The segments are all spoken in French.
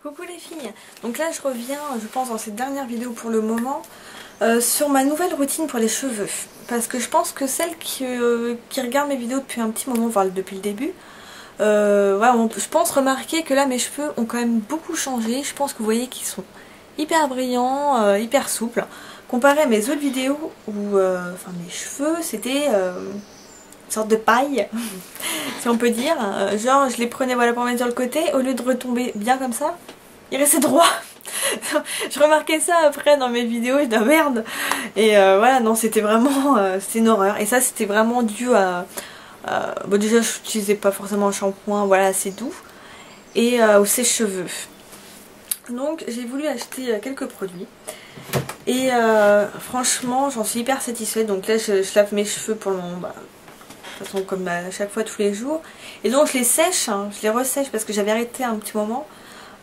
Coucou les filles. Donc là je reviens, je pense dans cette dernière vidéo pour le moment, sur ma nouvelle routine pour les cheveux. Parce que je pense que celles qui regardent mes vidéos depuis un petit moment, voire depuis le début, voilà, je pense remarquer que là mes cheveux ont quand même beaucoup changé. Je pense que vous voyez qu'ils sont hyper brillants, hyper souples. Comparé à mes autres vidéos où enfin, mes cheveux c'était une sorte de paille, si on peut dire. Genre je les prenais voilà, pour mettre sur le côté, au lieu de retomber bien comme ça, ils restaient droits. Je remarquais ça après dans mes vidéos, je dis ah, merde. Et voilà, non, c'était vraiment c'était une horreur. Et ça c'était vraiment dû à... bon déjà je n'utilisais pas forcément un shampoing voilà, assez doux. Et au sèche-cheveux. Donc j'ai voulu acheter quelques produits. Et franchement j'en suis hyper satisfaite. Donc là je lave mes cheveux pour le moment, bah, de toute façon comme à chaque fois tous les jours. Et donc je les sèche, hein, je les ressèche parce que j'avais arrêté un petit moment.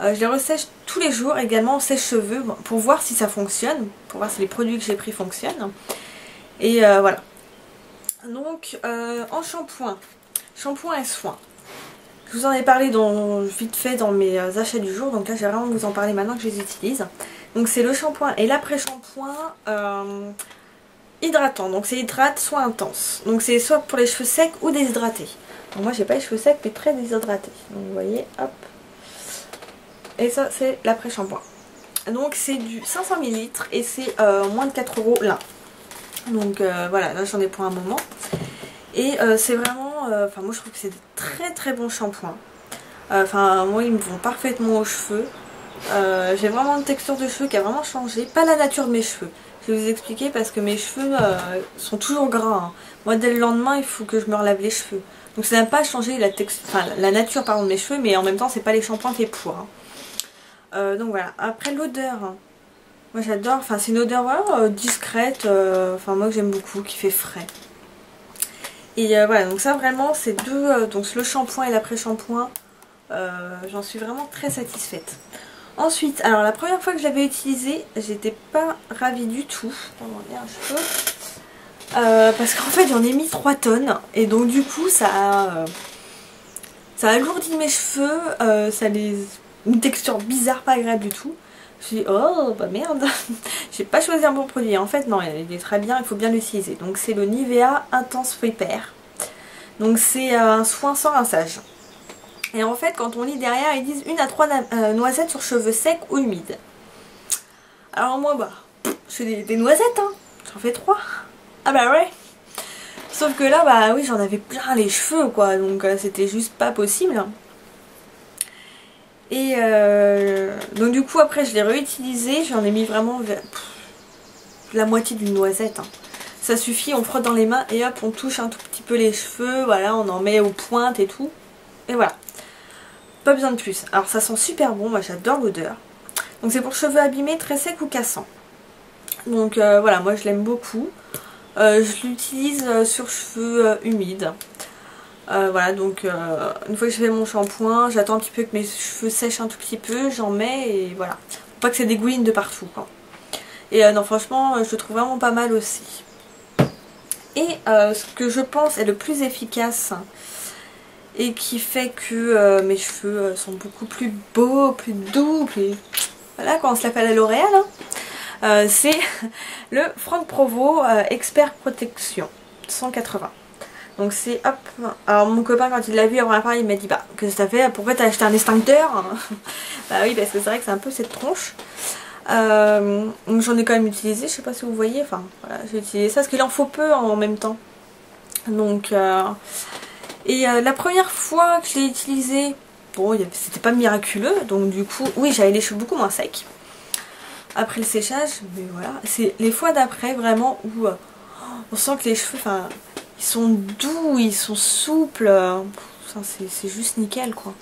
Je les ressèche tous les jours également en sèche-cheveux pour voir si ça fonctionne, pour voir si les produits que j'ai pris fonctionnent. Et voilà. Donc en shampoing et soin. Je vous en ai parlé vite fait dans mes achats du jour, donc là j'ai vraiment vous en parler maintenant que je les utilise. Donc c'est le shampoing et l'après-shampoing hydratant, donc c'est hydrate soin intense. Donc c'est soit pour les cheveux secs ou déshydratés. Donc moi j'ai pas les cheveux secs mais très déshydratés. Donc vous voyez, hop. Et ça c'est l'après-shampoing. Donc c'est du 500 ml et c'est moins de 4 € l'un. Donc voilà, là j'en ai pour un moment. Et c'est vraiment, enfin moi je trouve que c'est des très très bons shampoings. Enfin moi ils me vont parfaitement aux cheveux. J'ai vraiment une texture de cheveux qui a vraiment changé. Pas la nature de mes cheveux. Je vais vous expliquer parce que mes cheveux sont toujours gras. Hein. Moi dès le lendemain il faut que je me relave les cheveux. Donc ça n'a pas changé la nature pardon, de mes cheveux, mais en même temps c'est pas les shampoings faits pour. Hein. Donc voilà, après l'odeur, hein. Moi j'adore, enfin c'est une odeur voilà, discrète, enfin moi que j'aime beaucoup, qui fait frais. Et voilà, donc ça vraiment c'est deux, donc le shampoing et l'après-shampoing, j'en suis vraiment très satisfaite. Ensuite, alors la première fois que je l'avais utilisé, j'étais pas ravie du tout. Parce qu'en fait j'en ai mis 3 tonnes et donc du coup ça alourdit mes cheveux, une texture bizarre, pas agréable du tout. Je me suis dit oh bah merde, j'ai pas choisi un bon produit. En fait non, il est très bien, il faut bien l'utiliser. Donc c'est le Nivea Intense Repair. Donc c'est un soin sans rinçage. Et en fait quand on lit derrière ils disent 1 à 3 noisettes sur cheveux secs ou humides. Alors moi bah je fais des noisettes hein, j'en fais 3. Ah bah ouais. Sauf que là bah oui j'en avais plein les cheveux quoi, donc c'était juste pas possible. Et donc du coup après je l'ai réutilisé, j'en ai mis vraiment la moitié d'une noisette. Hein. Ça suffit, on frotte dans les mains et hop on touche un tout petit peu les cheveux, voilà on en met aux pointes et tout. Et voilà. Pas besoin de plus. Alors ça sent super bon, moi j'adore l'odeur. Donc c'est pour cheveux abîmés, très secs ou cassants. Donc voilà, moi je l'aime beaucoup. Je l'utilise sur cheveux humides. Voilà, donc une fois que j'ai fait mon shampoing, j'attends un petit peu que mes cheveux sèchent un tout petit peu, j'en mets et voilà. Faut pas que ça dégouline de partout quoi. Et non franchement, je le trouve vraiment pas mal aussi. Et ce que je pense est le plus efficace et qui fait que mes cheveux sont beaucoup plus beaux, plus doux, plus... Voilà, quand on se l'appelle à L'Oréal, hein, c'est le Franck Provo Expert Protection 180. Donc c'est hop. Alors mon copain quand il l'a vu avant la première il m'a dit bah qu'est-ce que ça fait, pourquoi t'as acheté un extincteur? Bah oui parce que c'est vrai que c'est un peu cette tronche. Donc j'en ai quand même utilisé, je sais pas si vous voyez, enfin voilà j'ai utilisé ça parce qu'il en faut peu en même temps. Donc et la première fois que je l'ai utilisé, bon c'était pas miraculeux donc du coup oui j'avais les cheveux beaucoup moins secs. Après le séchage, mais voilà, c'est les fois d'après vraiment où on sent que les cheveux, enfin ils sont doux, ils sont souples, c'est juste nickel quoi.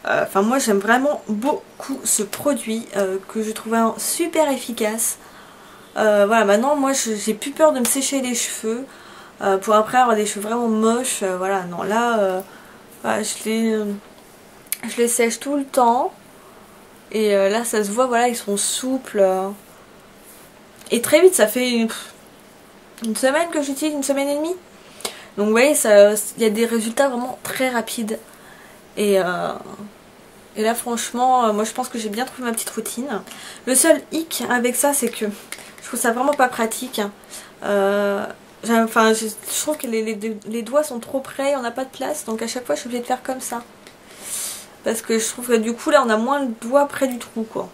Enfin moi j'aime vraiment beaucoup ce produit que je trouve super efficace. Voilà maintenant moi j'ai plus peur de me sécher les cheveux pour après avoir des cheveux vraiment moches. Voilà non là voilà, je les sèche tout le temps et là ça se voit voilà ils sont souples et très vite ça fait une semaine que j'utilise, 1 semaine et demie. Donc vous voyez, il y a des résultats vraiment très rapides. Et Et là franchement moi je pense que j'ai bien trouvé ma petite routine. Le seul hic avec ça c'est que je trouve ça vraiment pas pratique. Enfin je trouve que les doigts sont trop près, on n'a pas de place, donc à chaque fois je suis obligée de faire comme ça. Parce que je trouve que du coup là on a moins le doigt près du trou quoi.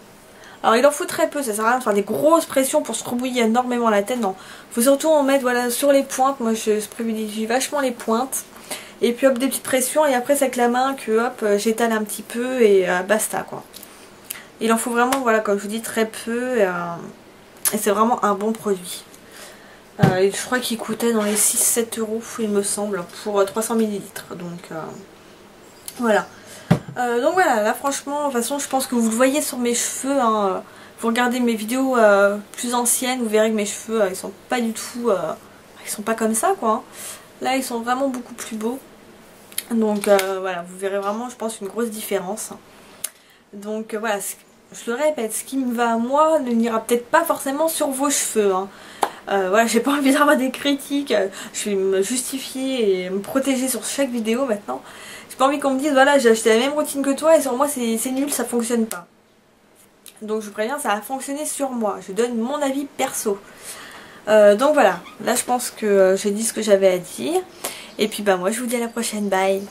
Alors il en faut très peu, ça sert à rien de faire des grosses pressions pour se rebouiller énormément la tête, non. Faut surtout en mettre voilà, sur les pointes, moi je privilégie vachement les pointes. Et puis hop des petites pressions et après c'est avec la main que hop j'étale un petit peu et basta quoi. Il en faut vraiment voilà comme je vous dis très peu et c'est vraiment un bon produit. Je crois qu'il coûtait dans les 6-7 € il me semble pour 300 ml donc voilà. Donc voilà, là franchement, de toute façon je pense que vous le voyez sur mes cheveux, hein, vous regardez mes vidéos plus anciennes, vous verrez que mes cheveux ils sont pas du tout, ils sont pas comme ça quoi. Hein. Là ils sont vraiment beaucoup plus beaux, donc voilà, vous verrez vraiment je pense une grosse différence. Donc voilà, je le répète, ce qui me va à moi ne n'ira peut-être pas forcément sur vos cheveux. Hein. Voilà, j'ai pas envie d'avoir des critiques, je vais me justifier et me protéger sur chaque vidéo maintenant. J'ai pas envie qu'on me dise voilà j'ai acheté la même routine que toi et sur moi c'est nul, ça fonctionne pas. Donc je vous préviens, ça a fonctionné sur moi, je donne mon avis perso. Donc voilà, là je pense que j'ai dit ce que j'avais à dire. Et puis bah moi je vous dis à la prochaine, bye.